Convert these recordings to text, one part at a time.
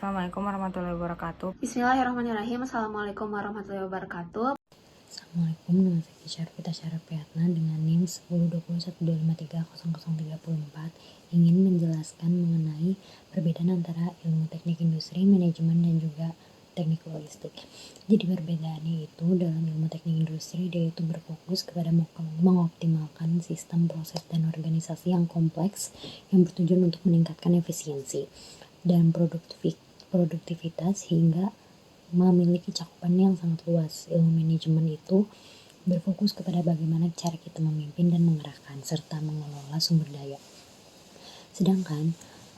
Assalamualaikum warahmatullahi wabarakatuh. Bismillahirrahmanirrahim. Assalamualaikum warahmatullahi wabarakatuh. Assalamualaikum, nama saya Syarifita Syarifiyatna dengan NIM 102125300034 ingin menjelaskan mengenai perbedaan antara ilmu teknik industri, manajemen, dan juga teknik logistik. Jadi perbedaannya itu dalam ilmu teknik industri dia itu berfokus kepada mengoptimalkan sistem, proses, dan organisasi yang kompleks yang bertujuan untuk meningkatkan efisiensi dan produktivitas hingga memiliki cakupan yang sangat luas. Ilmu manajemen itu berfokus kepada bagaimana cara kita memimpin dan mengerahkan serta mengelola sumber daya. Sedangkan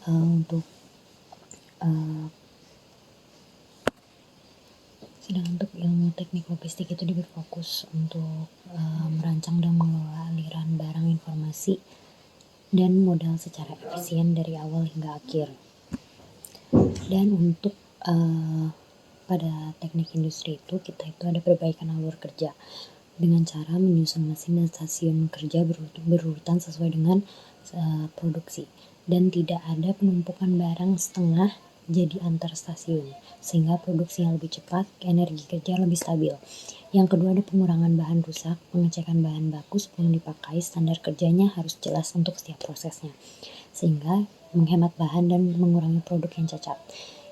untuk ilmu teknik logistik itu berfokus untuk merancang dan mengelola aliran barang, informasi, dan modal secara efisien dari awal hingga akhir. Dan untuk pada teknik industri itu kita itu ada perbaikan alur kerja dengan cara menyusun mesin dan stasiun kerja berurutan sesuai dengan produksi, dan tidak ada penumpukan barang setengah jadi antar stasiun sehingga produksi yang lebih cepat, energi kerja lebih stabil. Yang kedua ada pengurangan bahan rusak, pengecekan bahan baku sebelum dipakai, standar kerjanya harus jelas untuk setiap prosesnya sehingga menghemat bahan dan mengurangi produk yang cacat.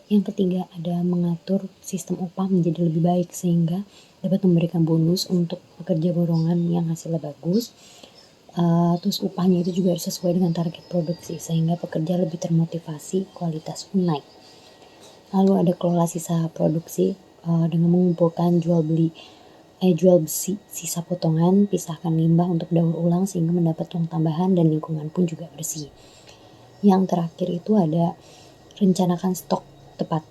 Yang ketiga ada mengatur sistem upah menjadi lebih baik sehingga dapat memberikan bonus untuk pekerja borongan yang hasilnya bagus. Terus upahnya itu juga harus sesuai dengan target produksi sehingga pekerja lebih termotivasi, kualitas pun naik. Lalu ada kelola sisa produksi dengan mengumpulkan jual besi sisa potongan, pisahkan limbah untuk daur ulang sehingga mendapat uang tambahan dan lingkungan pun juga bersih. Yang terakhir itu ada rencanakan stok tepat,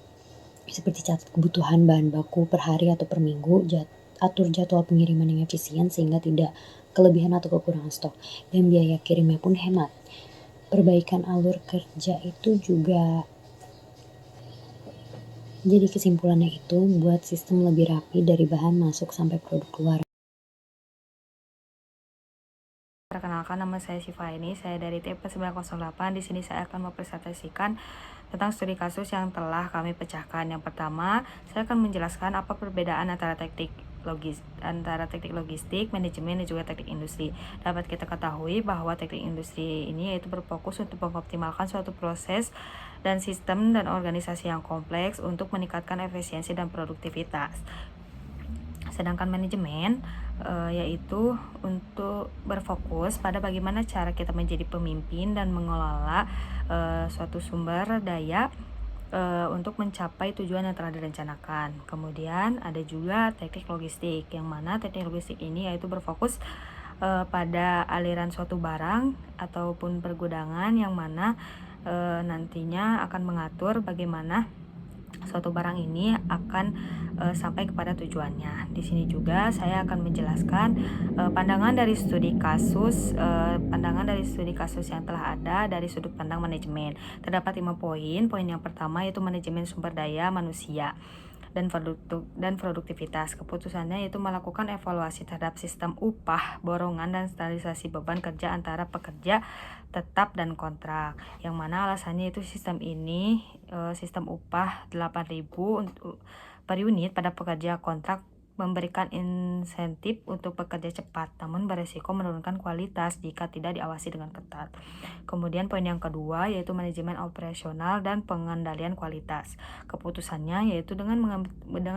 seperti catat kebutuhan bahan baku per hari atau per minggu, atur jadwal pengiriman yang efisien sehingga tidak kelebihan atau kekurangan stok, dan biaya kirimnya pun hemat. Perbaikan alur kerja itu juga jadi kesimpulannya itu buat sistem lebih rapi dari bahan masuk sampai produk keluar. Perkenalkan, nama saya Syifa ini, saya dari TP 908. Di sini saya akan mempresentasikan tentang studi kasus yang telah kami pecahkan. Yang pertama, saya akan menjelaskan apa perbedaan antara teknik logistik, manajemen, dan juga teknik industri. Dapat kita ketahui bahwa teknik industri ini yaitu berfokus untuk mengoptimalkan suatu proses dan sistem dan organisasi yang kompleks untuk meningkatkan efisiensi dan produktivitas. Sedangkan manajemen yaitu untuk berfokus pada bagaimana cara kita menjadi pemimpin dan mengelola suatu sumber daya untuk mencapai tujuan yang telah direncanakan. Kemudian ada juga teknik logistik, yang mana teknik logistik ini yaitu berfokus pada aliran suatu barang ataupun pergudangan, yang mana nantinya akan mengatur bagaimana suatu barang ini akan sampai kepada tujuannya. Di sini juga saya akan menjelaskan pandangan dari studi kasus yang telah ada dari sudut pandang manajemen. Terdapat 5 poin. Poin yang pertama yaitu manajemen sumber daya manusia dan produktivitas. Keputusannya yaitu melakukan evaluasi terhadap sistem upah, borongan, dan standarisasi beban kerja antara pekerja tetap dan kontrak. Yang mana alasannya itu sistem upah 8.000 per unit pada pekerja kontrak memberikan insentif untuk bekerja cepat, namun beresiko menurunkan kualitas jika tidak diawasi dengan ketat. Kemudian poin yang kedua yaitu manajemen operasional dan pengendalian kualitas. Keputusannya yaitu dengan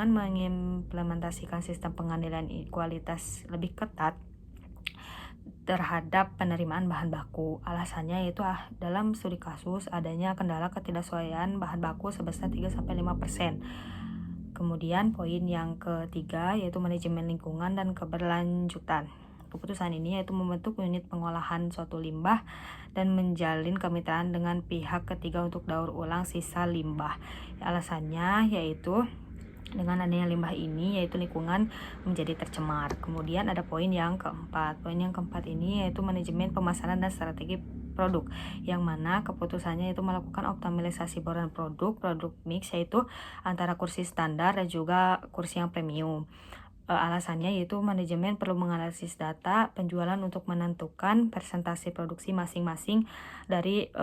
mengimplementasikan sistem pengendalian kualitas lebih ketat terhadap penerimaan bahan baku. Alasannya yaitu dalam studi kasus adanya kendala ketidaksesuaian bahan baku sebesar 3-5%. Kemudian poin yang ketiga yaitu manajemen lingkungan dan keberlanjutan. Keputusan ini yaitu membentuk unit pengolahan suatu limbah dan menjalin kemitraan dengan pihak ketiga untuk daur ulang sisa limbah. Alasannya yaitu dengan adanya limbah ini yaitu lingkungan menjadi tercemar. Kemudian ada poin yang keempat. Poin yang keempat ini yaitu manajemen pemasaran dan strategi produk, yang mana keputusannya itu melakukan optimalisasi boran produk mix yaitu antara kursi standar dan juga kursi yang premium. Alasannya yaitu manajemen perlu menganalisis data penjualan untuk menentukan persentase produksi masing-masing dari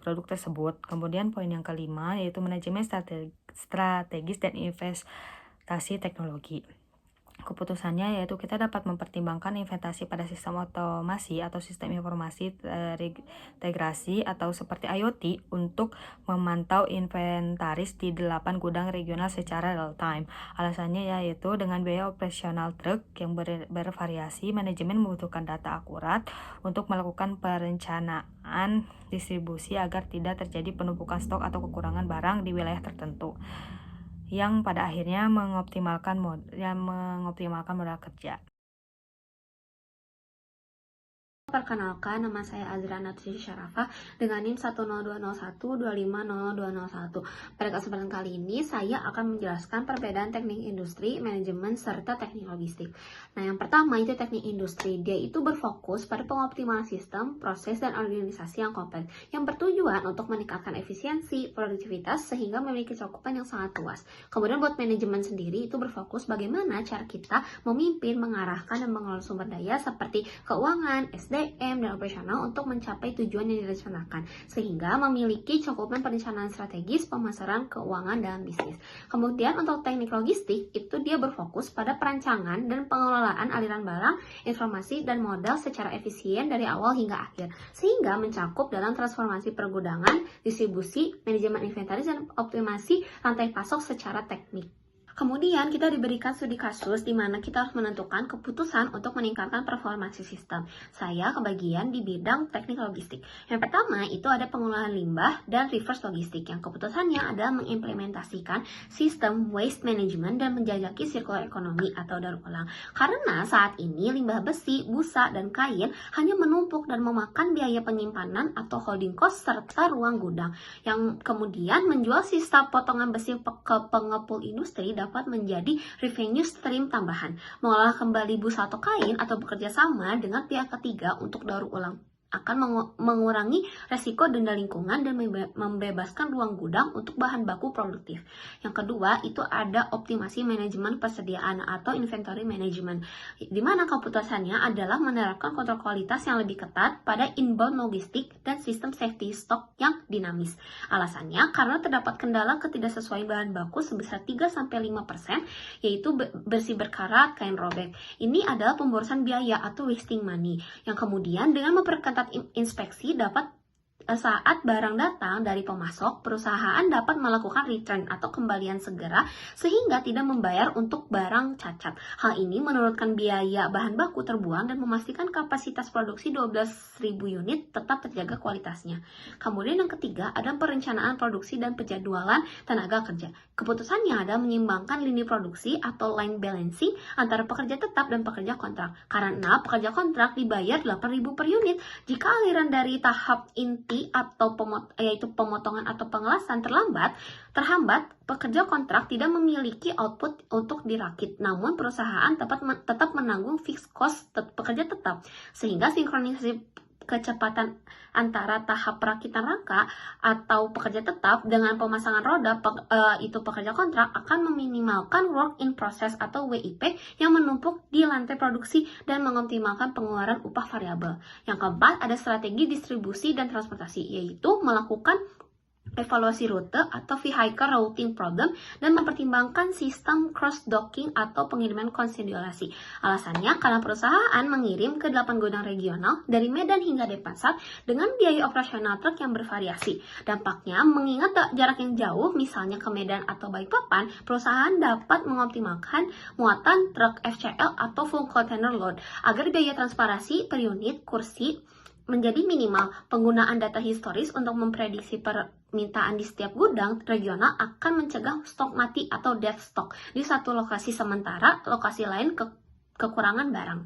produk tersebut. Kemudian poin yang kelima yaitu manajemen strategis dan investasi teknologi. Keputusannya yaitu kita dapat mempertimbangkan investasi pada sistem otomasi atau sistem informasi terintegrasi atau seperti IoT untuk memantau inventaris di 8 gudang regional secara real time. Alasannya yaitu dengan biaya operasional truk yang bervariasi, manajemen membutuhkan data akurat untuk melakukan perencanaan distribusi agar tidak terjadi penumpukan stok atau kekurangan barang di wilayah tertentu, yang pada akhirnya mengoptimalkan modal kerja. Perkenalkan, nama saya Azra Natri Syarafah dengan NIM 10201250201. Pada kesempatan kali ini, saya akan menjelaskan perbedaan teknik industri, manajemen, serta teknik logistik. Nah, yang pertama itu teknik industri. Dia itu berfokus pada pengoptimalan sistem, proses, dan organisasi yang kompleks, yang bertujuan untuk meningkatkan efisiensi, produktivitas, sehingga memiliki cakupan yang sangat luas. Kemudian buat manajemen sendiri itu berfokus bagaimana cara kita memimpin, mengarahkan, dan mengelola sumber daya seperti keuangan, SDM, dan operasional untuk mencapai tujuan yang direncanakan, sehingga memiliki cakupan perencanaan strategis, pemasaran, keuangan, dan bisnis. Kemudian untuk teknik logistik, itu dia berfokus pada perancangan dan pengelolaan aliran barang, informasi, dan modal secara efisien dari awal hingga akhir, sehingga mencakup dalam transformasi pergudangan, distribusi, manajemen inventaris, dan optimasi rantai pasok secara teknik. Kemudian kita diberikan studi kasus di mana kita harus menentukan keputusan untuk meningkatkan performansi sistem. Saya kebagian di bidang teknik logistik. Yang pertama itu ada pengolahan limbah dan reverse logistik, yang keputusannya adalah mengimplementasikan sistem waste management dan menjajaki circular economy atau daur ulang. Karena saat ini limbah besi, busa, dan kain hanya menumpuk dan memakan biaya penyimpanan atau holding cost serta ruang gudang, yang kemudian menjual sisa potongan besi ke pengepul industri dapat menjadi revenue stream tambahan. Mengolah kembali busa atau kain atau bekerja sama dengan pihak ketiga untuk daur ulang akan mengurangi resiko denda lingkungan dan membebaskan ruang gudang untuk bahan baku produktif. Yang kedua, itu ada optimasi manajemen persediaan atau inventory management, di mana keputusannya adalah menerapkan kontrol kualitas yang lebih ketat pada inbound logistik dan sistem safety stock yang dinamis. Alasannya, karena terdapat kendala ketidaksesuaian bahan baku sebesar 3-5%, yaitu besi berkarat, kain robek. Ini adalah pemborosan biaya atau wasting money, yang kemudian dengan memperketat inspeksi dapat saat barang datang dari pemasok, perusahaan dapat melakukan return atau kembalian segera sehingga tidak membayar untuk barang cacat. Hal ini menurunkan biaya bahan baku terbuang dan memastikan kapasitas produksi 12.000 unit tetap terjaga kualitasnya. Kemudian yang ketiga ada perencanaan produksi dan penjadwalan tenaga kerja. Keputusannya adalah menyeimbangkan lini produksi atau line balancing antara pekerja tetap dan pekerja kontrak. Karena pekerja kontrak dibayar 8.000 per unit, jika aliran dari tahap inti atau yaitu pemotongan atau pengelasan terhambat, pekerja kontrak tidak memiliki output untuk dirakit. Namun perusahaan tetap menanggung fixed cost pekerja tetap, sehingga sinkronisasi kecepatan antara tahap perakitan rangka atau pekerja tetap dengan pemasangan roda itu pekerja kontrak akan meminimalkan work in process atau WIP yang menumpuk di lantai produksi dan mengoptimalkan pengeluaran upah variabel. Yang keempat ada strategi distribusi dan transportasi, yaitu melakukan evaluasi rute atau vehicle routing problem dan mempertimbangkan sistem cross-docking atau pengiriman konsolidasi. Alasannya karena perusahaan mengirim ke 8 gudang regional dari Medan hingga Denpasar dengan biaya operasional truk yang bervariasi. Dampaknya mengingat jarak yang jauh, misalnya ke Medan atau Balikpapan, perusahaan dapat mengoptimalkan muatan truk FCL atau full container load agar biaya transportasi per unit kursi menjadi minimal. Penggunaan data historis untuk memprediksi permintaan di setiap gudang regional akan mencegah stok mati atau dead stock di satu lokasi sementara lokasi lain kekurangan barang.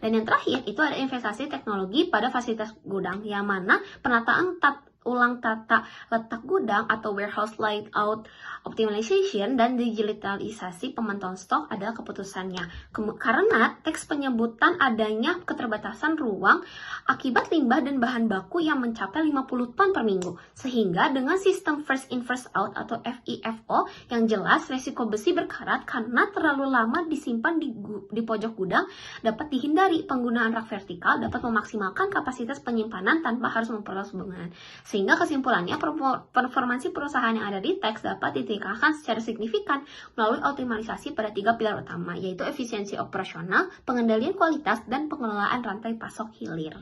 Dan yang terakhir itu ada investasi teknologi pada fasilitas gudang, yang mana penataan ulang tata letak gudang atau warehouse layout optimization dan digitalisasi pemantauan stok adalah keputusannya. Karena teks penyebutan adanya keterbatasan ruang akibat limbah dan bahan baku yang mencapai 50 ton per minggu. Sehingga dengan sistem first in first out atau FIFO yang jelas, resiko besi berkarat karena terlalu lama disimpan di pojok gudang dapat dihindari. Penggunaan rak vertikal dapat memaksimalkan kapasitas penyimpanan tanpa harus memperluas bangunan. Sehingga kesimpulannya, performansi perusahaan yang ada di teks dapat ditingkatkan secara signifikan melalui optimalisasi pada 3 pilar utama, yaitu efisiensi operasional, pengendalian kualitas, dan pengelolaan rantai pasok hilir.